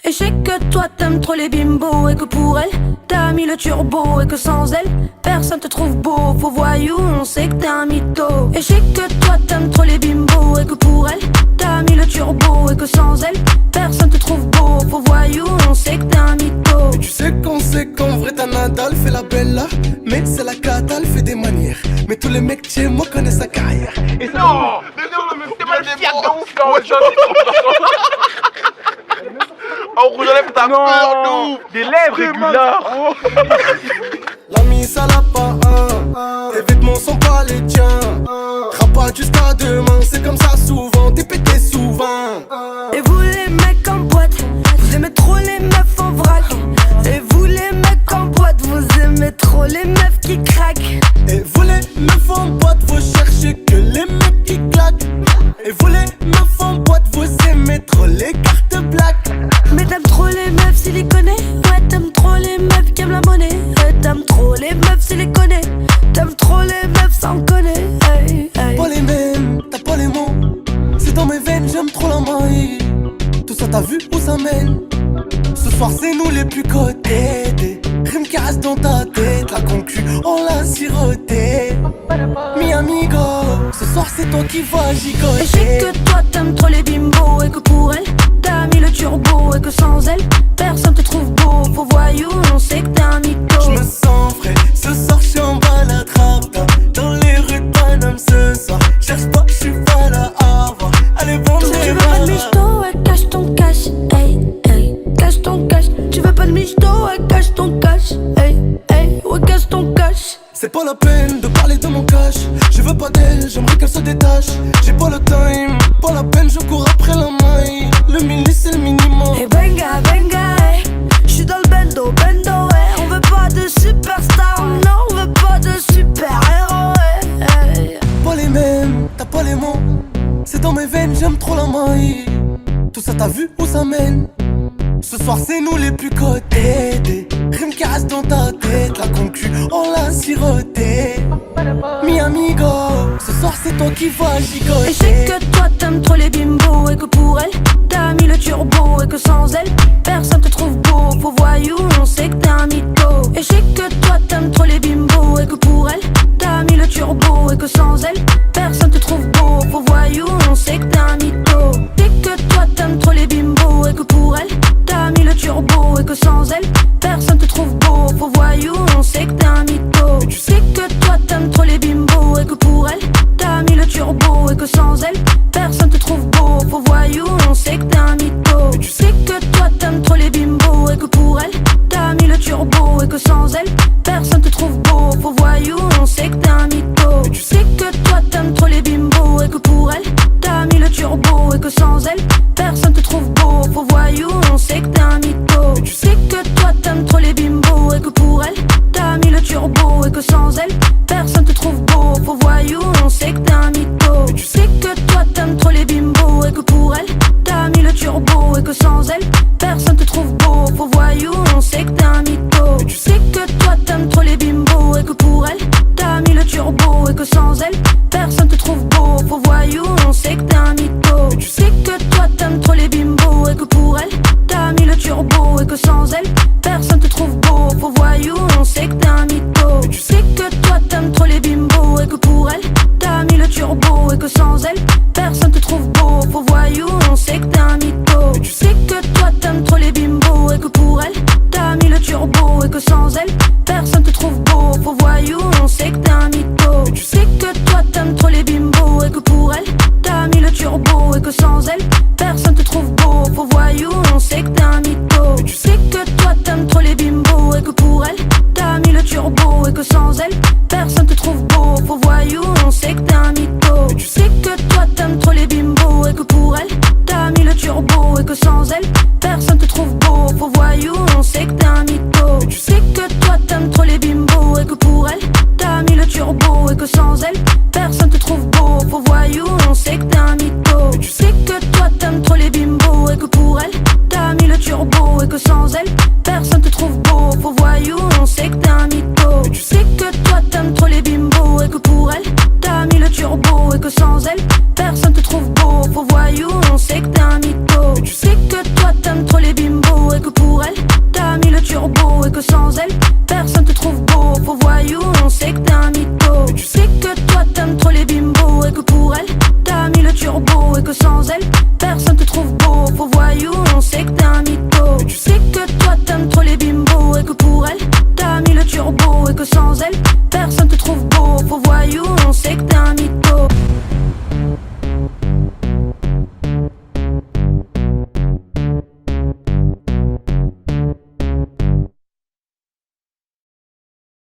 Et je sais que toi t'aimes trop les bimbos, et que pour elle t'as mis le turbo, et que sans elle personne te trouve beau. Faux voyou, on sait que t'es un mytho. Et je sais que toi t'aimes trop les bimbos, et que pour elle t'as mis le turbo, et que sans elle personne te trouve beau. Faux voyou, on sait que t'es un mytho. Et tu sais qu'en vrai ta Nadal fait la belle là, mais c'est la cata, elle fait des manières. Mais tous les mecs chez moi connaissent sa carrière. Et ça, non, mais t'es mal fier de ouf quand oh, rouge à lèvres, t'as peur de ouf. Des lèvres régulaires. la mise à la pas tes vêtements sont pas les tiens. Rapat jusqu'à demain, c'est comme ça souvent, t'es pété souvent. Et vous les mecs en boîte, vous aimez trop les meufs en vrac. Et vous les mecs en boîte, vous aimez trop les meufs qui craquent. Et vous les meufs en boîte, vous cherchez que les mecs qui claquent. Et vous les meufs en boîte, vous aimez trop les cartes black. Mais t'aimes trop les meufs siliconées. Ouais, t'aimes trop les meufs qui aiment la monnaie. Ouais, t'aimes trop les meufs siliconées. T'aimes trop les meufs sans connaître. Hey, hey. Pas les mêmes, t'as pas les mots. C'est dans mes veines, j'aime trop la maille. Tout ça t'as vu où ça mène. Ce soir c'est nous les plus cotés. Des rimes qui restent dans ta tête. La concu, on l'a siroté. Mi amigo, ce soir c'est toi qui vas gigoter. Et je sais que toi t'aimes trop les bimbos, et que pour elle t'as mis le turbo, et que sans elle personne te trouve beau. Faux voyou, on sait que t'es un mytho. Je me sens frais, ce soir j'suis en balade rapta. Dans les rues de Paname ce soir. Cherche pas, j'suis pas là à voir. Allez vendre Tu les veux pas de michto, ouais, cache ton cash. Hey, hey, cache ton cash. Tu veux pas de michto, ouais, cache ton cash. Hey, hey, ouais, cache ton cash. C'est pas la peine de parler de mon cash. Je veux pas d'elle, j'aimerais qu'elle se détache. J'ai pas le time, pas la peine, je cours après la maille. Le milli c'est le minimum. Et venga, venga, hey. J'suis dans le bendo, bendo, hey. On veut pas de superstar, non, on veut pas de super-héros, hey, hey. Pas les mêmes, t'as pas les mots. C'est dans mes veines, j'aime trop la maille. Tout ça t'as vu où ça mène. Ce soir c'est nous les plus cotés. Des rimes qui restent dans ta tête. La concu, on l'a siroté. Mi amigo, ce soir c'est toi qui vas gigoter. Et je sais que toi t'aimes trop les bimbos, et que pour elle t'as mis le turbo, et que sans elle personne te trouve beau. Faux voyou, on sait que t'es un mytho. Et je sais que toi t'aimes trop les bimbos, et que pour elle t'as mis le turbo, et que sans elle personne te trouve beau. Faux voyou, on sait que t'es un mytho. Et que toi t'aimes trop les bimbos, et que pour elle t'as mis le turbo, et que sans elle personne te trouve beau. Faux voyou, on sait que t'es un mytho. Tu sais que toi t'aimes trop les bimbos, et que pour elle t'as mis le turbo, et que sans elle personne te trouve beau. Faux voyou, on sait que t'es un mytho. Tu sais que toi t'aimes trop les bimbos, et que pour elle t'as mis le turbo, et que sans elle personne te trouve beau. Faux voyou, on sait que t'es un mytho. Tu sais que toi t'aimes trop les bimbos, et que pour elle t'as mis le turbo, et que sans elle personne te trouve beau. Faux voyou, on sait que t'es un mytho. Tu sais que toi t'aimes trop les bimbos, et que pour elle t'as mis le turbo, et que sans elle personne te trouve beau. Faux voyou, on sait que t'es un mytho. Tu sais que toi t'aimes trop les bimbos, et que pour elle t'as mis le turbo, et que sans elle personne te trouve beau. Faux voyou, on sait que t'es un mytho. Tu sais que toi t'aimes trop les bimbos, et que pour elle t'as mis le turbo, et que sans elle personne te trouve beau. Faux voyou, on sait que t'es un mytho. Tu sais que toi t'aimes trop les bimbos, et que pour elle t'as mis le turbo, et que sans elle personne te trouve beau. Faux voyou, on sait que t'es un mytho. Tu sais que toi t'aimes trop les bimbos, et que pour elle t'as mis le turbo, et que sans elle personne te trouve beau. Faux voyou, on sait que t'es un mytho. Tu sais que toi t'aimes trop les bimbos, et que pour elle t'as mis le turbo, et que sans elle personne te trouve beau. Faux voyou, on sait que t'es un mytho. Tu sais que toi t'aimes trop les bimbos, et que pour elle t'as mis le turbo, et que sans elle personne te trouve beau. Faux voyou, on sait que t'es un mytho. Tu sais que toi t'aimes trop les bimbos, et que pour elle t'as mis le turbo, et que sans elle personne te trouve beau. Faux voyou, on sait que t'es un mytho. Tu sais que toi t'aimes trop les bimbos, et que pour elle t'as mis le turbo, et que sans elle personne te trouve beau. Faux voyou, on sait que t'es un mytho. Tu sais que toi t'aimes trop les bimbos, et que pour elle t'as mis le turbo, et que sans elle personne te trouve beau. Faux voyou, on sait que t'es un mytho. Tu sais que toi t'aimes trop les bimbos, et que pour elle t'as mis le turbo, et que sans elle personne te trouve beau. Faux voyou, on sait que t'es un mytho. Tu sais que toi t'aimes trop les bimbos, et que pour elle t'as mis le turbo, et que sans elle personne te trouve beau. Faux voyou, on sait que t'es un mytho. Tu sais que toi t'aimes trop les